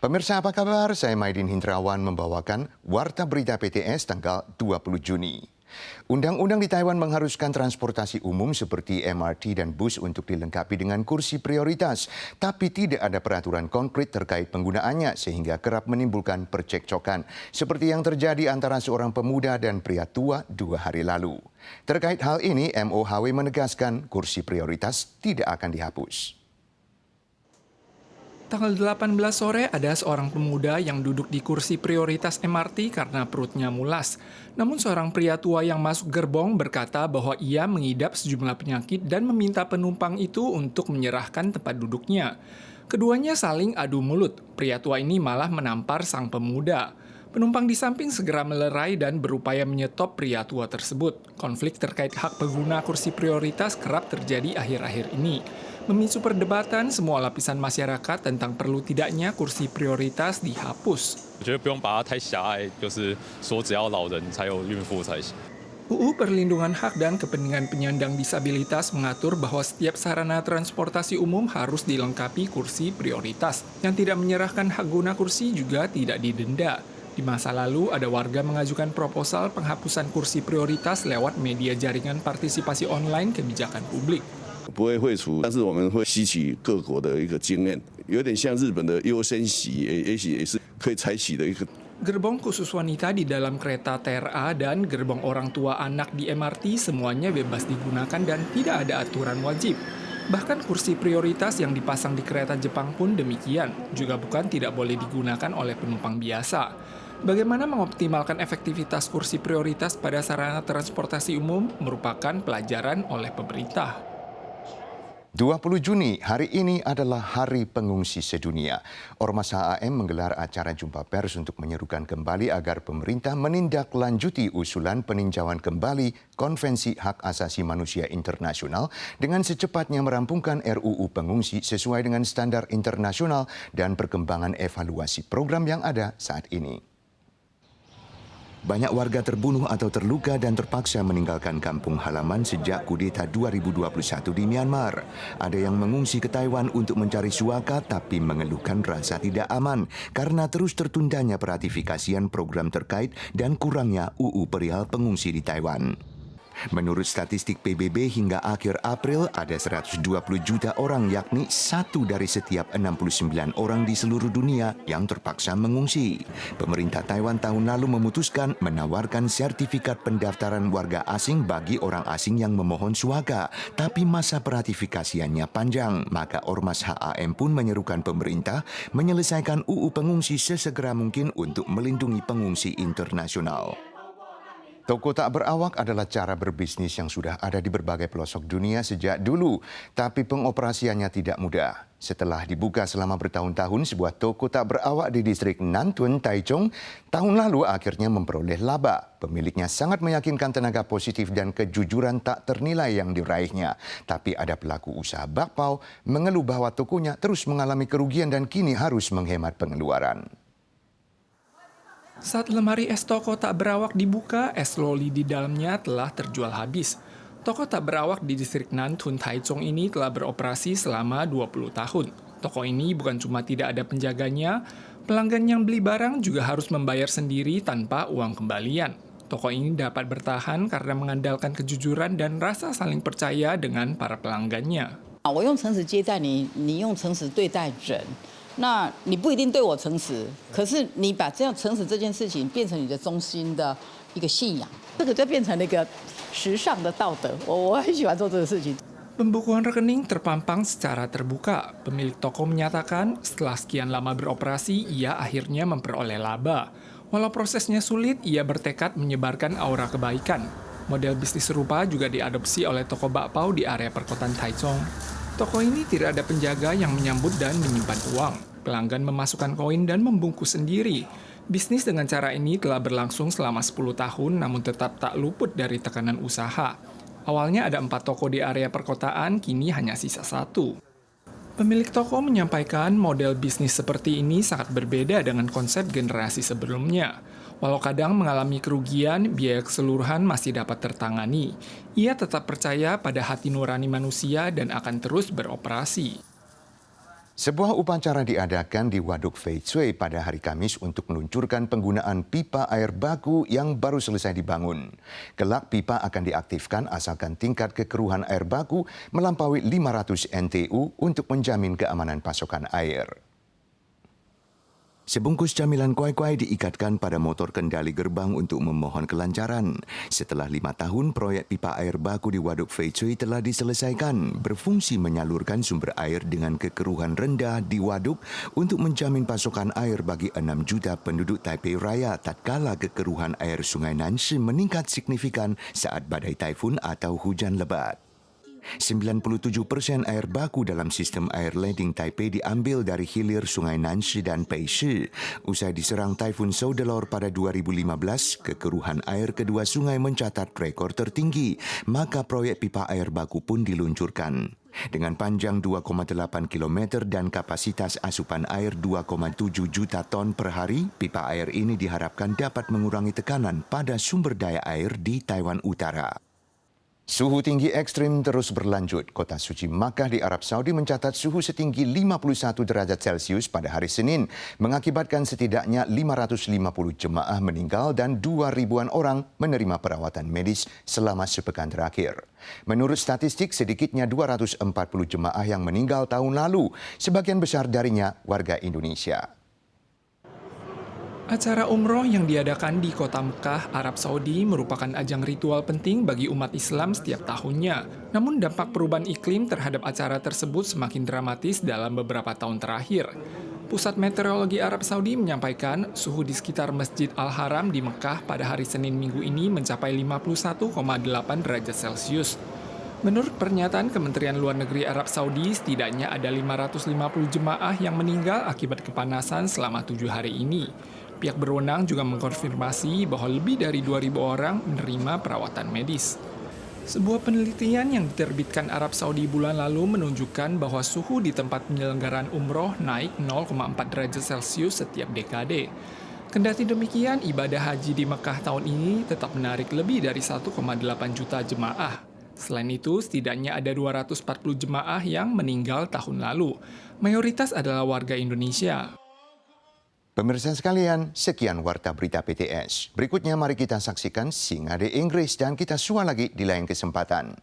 Pemirsa apa kabar? Saya Maidin Hindrawan membawakan Warta Berita PTS tanggal 20 Juni. Undang-undang di Taiwan mengharuskan transportasi umum seperti MRT dan bus untuk dilengkapi dengan kursi prioritas. Tapi tidak ada peraturan konkret terkait penggunaannya sehingga kerap menimbulkan percekcokan. Seperti yang terjadi antara seorang pemuda dan pria tua 2 hari lalu. Terkait hal ini, MOHW menegaskan kursi prioritas tidak akan dihapus. Tanggal 18 sore ada seorang pemuda yang duduk di kursi prioritas MRT karena perutnya mulas. Namun seorang pria tua yang masuk gerbong berkata bahwa ia mengidap sejumlah penyakit dan meminta penumpang itu untuk menyerahkan tempat duduknya. Keduanya saling adu mulut. Pria tua ini malah menampar sang pemuda. Penumpang di samping segera melerai dan berupaya menyetop pria tua tersebut. Konflik terkait hak pengguna kursi prioritas kerap terjadi akhir-akhir ini. Memicu perdebatan semua lapisan masyarakat tentang perlu tidaknya kursi prioritas dihapus. UU Perlindungan Hak dan Kepentingan Penyandang Disabilitas mengatur bahwa setiap sarana transportasi umum harus dilengkapi kursi prioritas. Yang tidak menyerahkan hak guna kursi juga tidak didenda. Di masa lalu, ada warga mengajukan proposal penghapusan kursi prioritas lewat media jaringan partisipasi online kebijakan publik. 不会废除，但是我们会吸取各国的一个经验，有点像日本的优先席，也是可以采取的一个。 Gerbong khusus wanita di dalam kereta TRA dan gerbong orang tua anak di MRT semuanya bebas digunakan dan tidak ada aturan wajib. Bahkan kursi prioritas yang dipasang di kereta Jepang pun demikian, juga bukan tidak boleh digunakan oleh penumpang biasa. Bagaimana mengoptimalkan efektivitas kursi prioritas pada sarana transportasi umum merupakan pelajaran oleh pemerintah. 20 Juni, hari ini adalah Hari Pengungsi Sedunia. Ormas HAM menggelar acara jumpa pers untuk menyerukan kembali agar pemerintah menindaklanjuti usulan peninjauan kembali Konvensi Hak Asasi Manusia Internasional dengan secepatnya merampungkan RUU Pengungsi sesuai dengan standar internasional dan perkembangan evaluasi program yang ada saat ini. Banyak warga terbunuh atau terluka dan terpaksa meninggalkan kampung halaman sejak kudeta 2021 di Myanmar. Ada yang mengungsi ke Taiwan untuk mencari suaka tapi mengeluhkan rasa tidak aman karena terus tertundanya peratifikasian program terkait dan kurangnya UU perihal pengungsi di Taiwan. Menurut statistik PBB hingga akhir April ada 120 juta orang yakni 1 dari setiap 69 orang di seluruh dunia yang terpaksa mengungsi. Pemerintah Taiwan tahun lalu memutuskan menawarkan sertifikat pendaftaran warga asing bagi orang asing yang memohon suaka, tapi masa peratifikasiannya panjang. Maka Ormas HAM pun menyerukan pemerintah menyelesaikan UU pengungsi sesegera mungkin untuk melindungi pengungsi internasional. Toko tak berawak adalah cara berbisnis yang sudah ada di berbagai pelosok dunia sejak dulu, tapi pengoperasiannya tidak mudah. Setelah dibuka selama bertahun-tahun, sebuah toko tak berawak di distrik Nantun, Taichung, tahun lalu akhirnya memperoleh laba. Pemiliknya sangat meyakinkan tenaga positif dan kejujuran tak ternilai yang diraihnya. Tapi ada pelaku usaha bakpao mengeluh bahwa tokonya terus mengalami kerugian dan kini harus menghemat pengeluaran. Saat lemari es toko tak berawak dibuka, es loli di dalamnya telah terjual habis. Toko tak berawak di distrik Nantun, Taichung ini telah beroperasi selama 20 tahun. Toko ini bukan cuma tidak ada penjaganya, pelanggan yang beli barang juga harus membayar sendiri tanpa uang kembalian. Toko ini dapat bertahan karena mengandalkan kejujuran dan rasa saling percaya dengan para pelanggannya. 我用诚实接待你，你用诚实对待人。 那你不一定对我诚实，可是你把这样诚实这件事情变成你的中心的一个信仰，这个就变成了一个时尚的道德。我很喜欢做这个事情。 Pembukuan rekening terpampang secara terbuka. Pemilik toko menyatakan setelah sekian lama beroperasi, ia akhirnya memperoleh laba. Walau prosesnya sulit, ia bertekad menyebarkan aura kebaikan. Model bisnis serupa juga diadopsi oleh toko bakpao di area perkotaan Taichung. Toko ini tidak ada penjaga yang menyambut dan menyimpan uang. Pelanggan memasukkan koin dan membungkus sendiri. Bisnis dengan cara ini telah berlangsung selama 10 tahun namun tetap tak luput dari tekanan usaha. Awalnya ada 4 toko di area perkotaan, kini hanya sisa 1. Pemilik toko menyampaikan model bisnis seperti ini sangat berbeda dengan konsep generasi sebelumnya. Walau kadang mengalami kerugian, biaya keseluruhan masih dapat tertangani. Ia tetap percaya pada hati nurani manusia dan akan terus beroperasi. Sebuah upacara diadakan di Waduk Fei Cui pada hari Kamis untuk meluncurkan penggunaan pipa air baku yang baru selesai dibangun. Kelak pipa akan diaktifkan asalkan tingkat kekeruhan air baku melampaui 500 NTU untuk menjamin keamanan pasokan air. Sebungkus camilan kuai-kuai diikatkan pada motor kendali gerbang untuk memohon kelancaran. Setelah 5 tahun, proyek pipa air baku di Waduk Fei Cui telah diselesaikan, berfungsi menyalurkan sumber air dengan kekeruhan rendah di waduk untuk menjamin pasokan air bagi 6 juta penduduk Taipei Raya tatkala kekeruhan air Sungai Nanshi meningkat signifikan saat badai taifun atau hujan lebat. 97% air baku dalam sistem air leding Taipei diambil dari hilir Sungai Nanshi dan Peishi. Usai diserang Taifun Soudelor pada 2015, kekeruhan air kedua sungai mencatat rekor tertinggi, maka proyek pipa air baku pun diluncurkan. Dengan panjang 2,8 km dan kapasitas asupan air 2,7 juta ton per hari, pipa air ini diharapkan dapat mengurangi tekanan pada sumber daya air di Taiwan Utara. Suhu tinggi ekstrim terus berlanjut. Kota suci Makkah di Arab Saudi mencatat suhu setinggi 51 derajat Celcius pada hari Senin, mengakibatkan setidaknya 550 jemaah meninggal dan 2.000-an orang menerima perawatan medis selama sepekan terakhir. Menurut statistik, sedikitnya 240 jemaah yang meninggal tahun lalu, sebagian besar darinya warga Indonesia. Acara umroh yang diadakan di kota Mekah, Arab Saudi merupakan ajang ritual penting bagi umat Islam setiap tahunnya. Namun dampak perubahan iklim terhadap acara tersebut semakin dramatis dalam beberapa tahun terakhir. Pusat Meteorologi Arab Saudi menyampaikan suhu di sekitar Masjid Al-Haram di Mekah pada hari Senin minggu ini mencapai 51,8 derajat Celcius. Menurut pernyataan Kementerian Luar Negeri Arab Saudi, setidaknya ada 550 jemaah yang meninggal akibat kepanasan selama 7 hari ini. Pihak berwenang juga mengkonfirmasi bahwa lebih dari 2.000 orang menerima perawatan medis. Sebuah penelitian yang diterbitkan Arab Saudi bulan lalu menunjukkan bahwa suhu di tempat penyelenggaraan umroh naik 0,4 derajat Celcius setiap dekade. Kendati demikian, ibadah haji di Mekah tahun ini tetap menarik lebih dari 1,8 juta jemaah. Selain itu, setidaknya ada 240 jemaah yang meninggal tahun lalu. Mayoritas adalah warga Indonesia. Pemirsa sekalian, sekian Warta Berita PTS. Berikutnya mari kita saksikan Singade Inggris dan kita sua lagi di lain kesempatan.